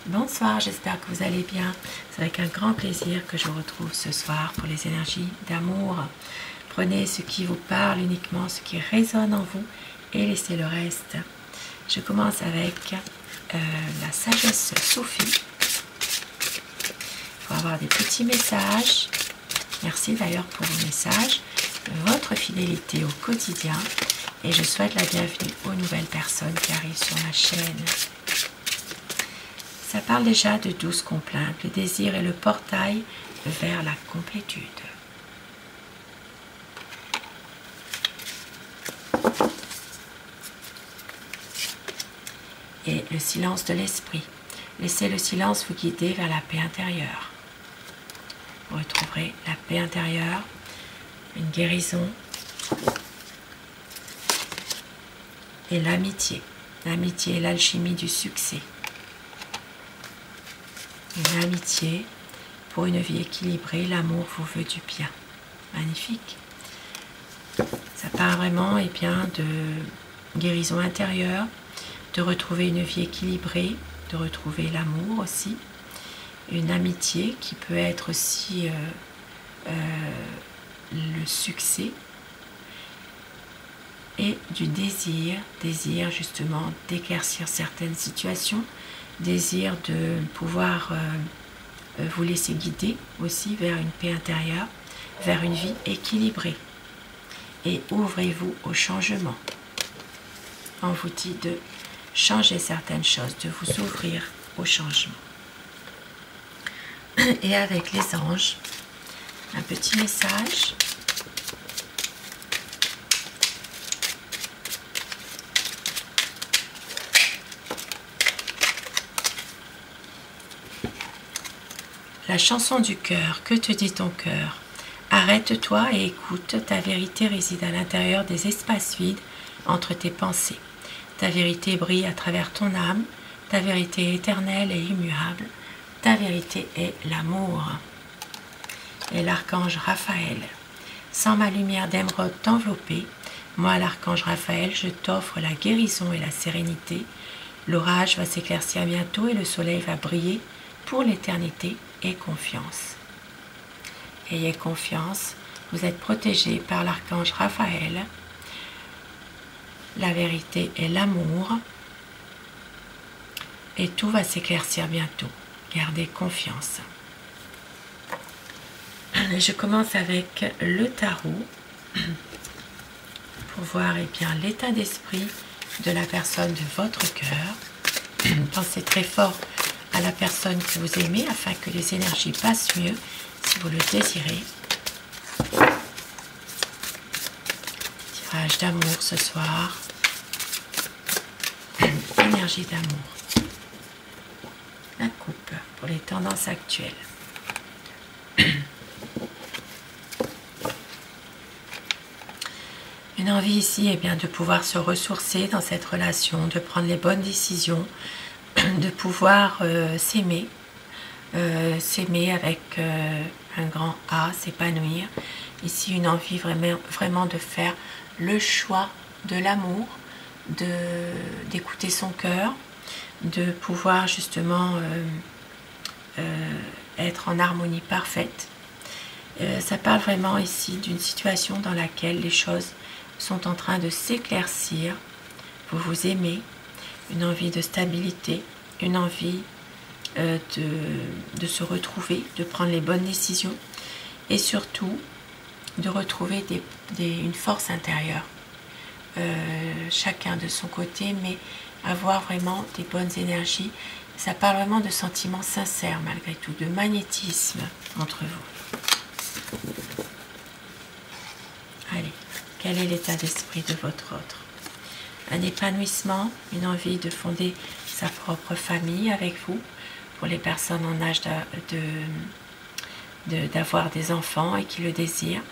Bonsoir, j'espère que vous allez bien. C'est avec un grand plaisir que je vous retrouve ce soir pour les énergies d'amour. Prenez ce qui vous parle, uniquement ce qui résonne en vous et laissez le reste. Je commence avec la sagesse soufie. Il faut avoir des petits messages. Merci d'ailleurs pour vos messages. Votre fidélité au quotidien. Et je souhaite la bienvenue aux nouvelles personnes qui arrivent sur ma chaîne. Ça parle déjà de 12 complaintes, le désir est le portail vers la complétude. Et le silence de l'esprit. Laissez le silence vous guider vers la paix intérieure. Vous retrouverez la paix intérieure, une guérison et l'amitié. L'amitié est l'alchimie du succès. Une amitié pour une vie équilibrée, l'amour vous veut du bien. Magnifique. Ça part vraiment de guérison intérieure, de retrouver une vie équilibrée, de retrouver l'amour aussi. Une amitié qui peut être aussi le succès. Et du désir justement d'éclaircir certaines situations, désir de pouvoir vous laisser guider aussi vers une paix intérieure, vers une vie équilibrée. Et ouvrez-vous au changement. On vous dit de changer certaines choses, de vous ouvrir au changement. Et avec les anges, un petit message. La chanson du cœur, que te dit ton cœur? Arrête-toi et écoute, ta vérité réside à l'intérieur des espaces vides entre tes pensées. Ta vérité brille à travers ton âme, ta vérité est éternelle et immuable, ta vérité est l'amour. Et l'archange Raphaël, sans ma lumière d'émeraude t'envelopper, moi l'archange Raphaël, je t'offre la guérison et la sérénité. L'orage va s'éclaircir bientôt et le soleil va briller pour l'éternité. Et confiance. Ayez confiance, vous êtes protégés par l'archange Raphaël. La vérité est l'amour. Et tout va s'éclaircir bientôt. Gardez confiance. Je commence avec le tarot pour voir l'état d'esprit de la personne de votre cœur. Pensez très fort à la personne que vous aimez afin que les énergies passent mieux si vous le désirez. Tirage d'amour ce soir. Énergie d'amour. La coupe pour les tendances actuelles. Une envie ici de pouvoir se ressourcer dans cette relation, de prendre les bonnes décisions, de pouvoir s'aimer avec un grand A, s'épanouir. Ici, une envie vraiment de faire le choix de l'amour, d'écouter son cœur, de pouvoir justement être en harmonie parfaite. Ça parle vraiment ici d'une situation dans laquelle les choses sont en train de s'éclaircir. Vous vous aimez. Une envie de stabilité, une envie de se retrouver, de prendre les bonnes décisions et surtout de retrouver une force intérieure. Chacun de son côté, mais avoir vraiment des bonnes énergies. Ça parle vraiment de sentiments sincères malgré tout, de magnétisme entre vous. Allez, quel est l'état d'esprit de votre autre? Un épanouissement, une envie de fonder sa propre famille avec vous. Pour les personnes en âge d'avoir des enfants et qui le désirent,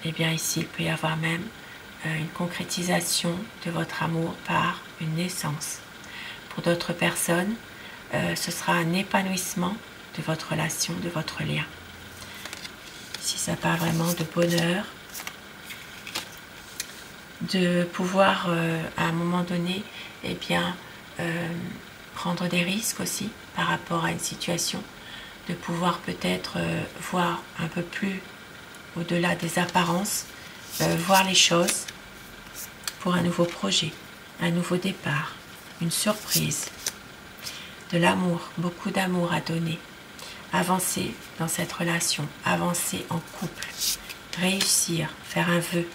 ici il peut y avoir même une concrétisation de votre amour par une naissance. Pour d'autres personnes, ce sera un épanouissement de votre relation, de votre lien. Ici ça parle vraiment de bonheur, de pouvoir à un moment donné prendre des risques aussi par rapport à une situation, de pouvoir peut-être voir un peu plus au-delà des apparences, voir les choses pour un nouveau projet, un nouveau départ, une surprise, de l'amour, beaucoup d'amour à donner, avancer dans cette relation, avancer en couple, réussir, faire un vœu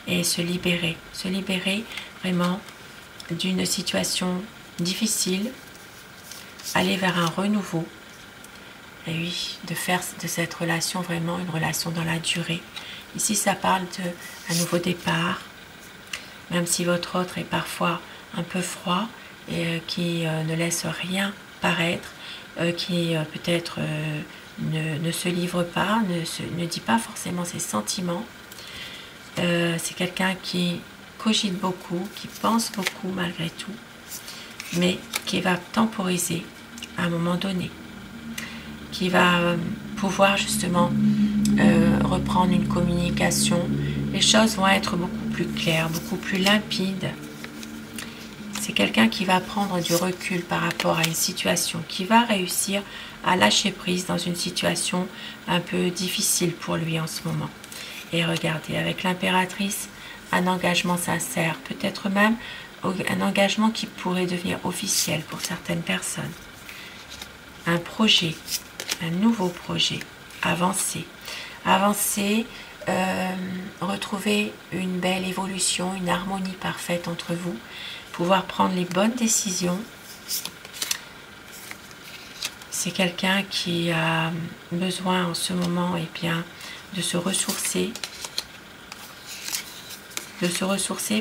et se libérer vraiment d'une situation difficile, aller vers un renouveau, et oui, de faire de cette relation vraiment une relation dans la durée. Ici, ça parle d'un nouveau départ, même si votre autre est parfois un peu froid et qui ne laisse rien paraître, qui peut-être ne se livre pas, ne dit pas forcément ses sentiments. C'est quelqu'un qui cogite beaucoup, qui pense beaucoup malgré tout, mais qui va temporiser à un moment donné, qui va pouvoir justement reprendre une communication. Les choses vont être beaucoup plus claires, beaucoup plus limpides. C'est quelqu'un qui va prendre du recul par rapport à une situation, qui va réussir à lâcher prise dans une situation un peu difficile pour lui en ce moment. Et regardez, avec l'impératrice, un engagement sincère, peut-être même un engagement qui pourrait devenir officiel pour certaines personnes. Un projet, un nouveau projet, avancer, retrouver une belle évolution, une harmonie parfaite entre vous, pouvoir prendre les bonnes décisions. C'est quelqu'un qui a besoin en ce moment de se ressourcer.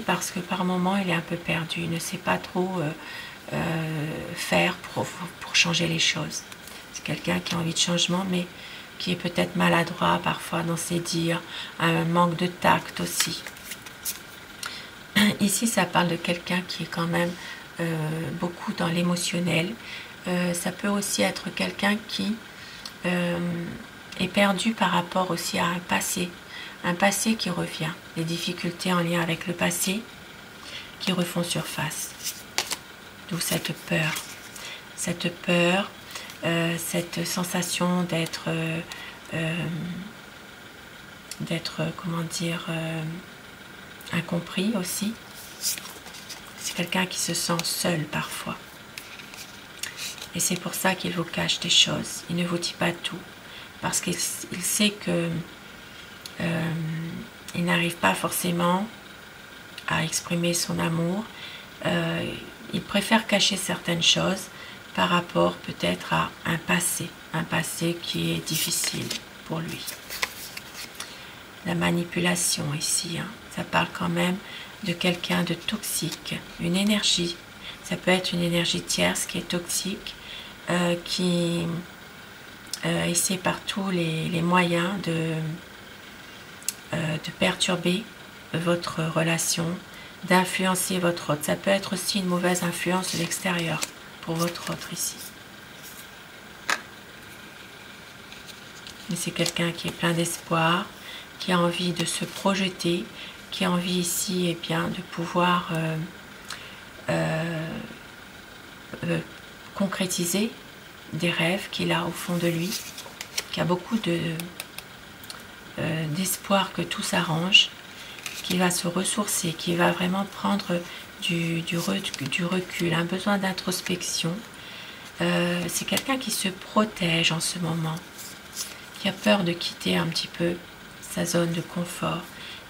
Parce que par moment il est un peu perdu, il ne sait pas trop faire pour changer les choses. C'est quelqu'un qui a envie de changement, mais qui est peut-être maladroit parfois dans ses dires, un manque de tact aussi. Ici, ça parle de quelqu'un qui est quand même beaucoup dans l'émotionnel. Ça peut aussi être quelqu'un qui est perdu par rapport aussi à un passé qui revient, des difficultés en lien avec le passé qui refont surface. D'où cette peur, cette sensation d'être, comment dire, incompris aussi. C'est quelqu'un qui se sent seul parfois. Et c'est pour ça qu'il vous cache des choses. Il ne vous dit pas tout. Parce qu'il sait que il n'arrive pas forcément à exprimer son amour. Il préfère cacher certaines choses par rapport peut-être à un passé qui est difficile pour lui. La manipulation ici, ça parle quand même de quelqu'un de toxique, une énergie. Ça peut être une énergie tierce qui est toxique, qui essaie par tous les moyens de perturber votre relation, d'influencer votre autre. Ça peut être aussi une mauvaise influence de l'extérieur pour votre autre ici. Mais c'est quelqu'un qui est plein d'espoir, qui a envie de se projeter, qui a envie ici de pouvoir concrétiser des rêves qu'il a au fond de lui, qui a beaucoup d'espoir que tout s'arrange, qui va se ressourcer, qui va vraiment prendre du recul, un besoin d'introspection. C'est quelqu'un qui se protège en ce moment, qui a peur de quitter un petit peu sa zone de confort.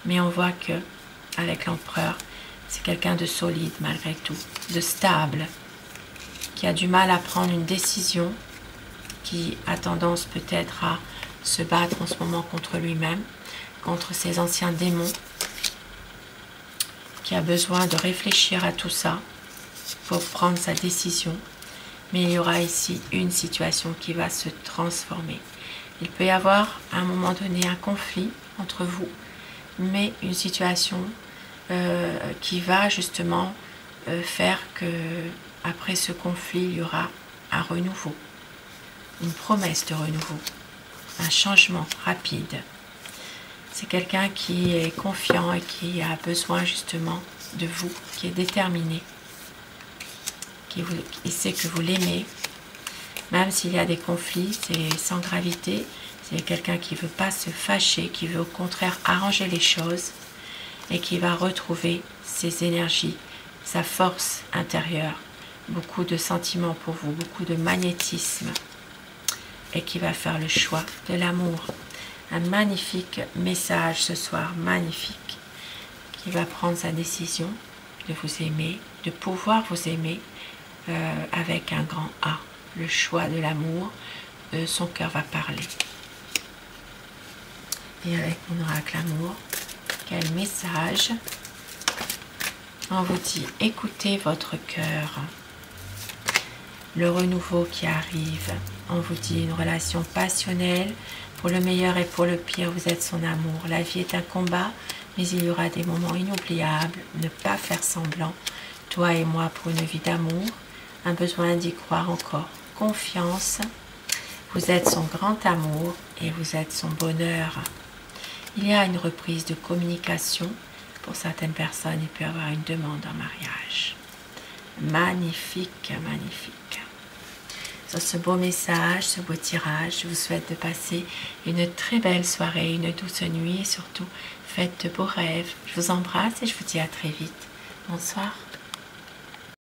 Mais on voit que avec l'empereur, c'est quelqu'un de solide malgré tout, de stable, qui a du mal à prendre une décision, qui a tendance peut-être à se battre en ce moment contre lui-même, contre ses anciens démons, qui a besoin de réfléchir à tout ça pour prendre sa décision. Mais il y aura ici une situation qui va se transformer. Il peut y avoir à un moment donné un conflit entre vous, mais une situation qui va justement faire que après ce conflit, il y aura un renouveau, une promesse de renouveau, un changement rapide. C'est quelqu'un qui est confiant et qui a besoin justement de vous, qui est déterminé. il sait que vous l'aimez. Même s'il y a des conflits, c'est sans gravité. C'est quelqu'un qui ne veut pas se fâcher, qui veut au contraire arranger les choses et qui va retrouver ses énergies, sa force intérieure, beaucoup de sentiments pour vous, beaucoup de magnétisme et qui va faire le choix de l'amour. Un magnifique message ce soir, magnifique, qui va prendre sa décision de vous aimer, de pouvoir vous aimer avec un grand A. Le choix de l'amour, son cœur va parler. Et avec mon oracle amour, quel message? On vous dit, écoutez votre cœur. Le renouveau qui arrive. On vous dit une relation passionnelle. Pour le meilleur et pour le pire, vous êtes son amour. La vie est un combat, mais il y aura des moments inoubliables. Ne pas faire semblant. Toi et moi pour une vie d'amour. Un besoin d'y croire encore. Confiance. Vous êtes son grand amour et vous êtes son bonheur. Il y a une reprise de communication. Pour certaines personnes, il peut y avoir une demande en mariage. Magnifique, magnifique. Sur ce beau message, ce beau tirage, je vous souhaite de passer une très belle soirée, une douce nuit et surtout, faites de beaux rêves. Je vous embrasse et je vous dis à très vite. Bonsoir.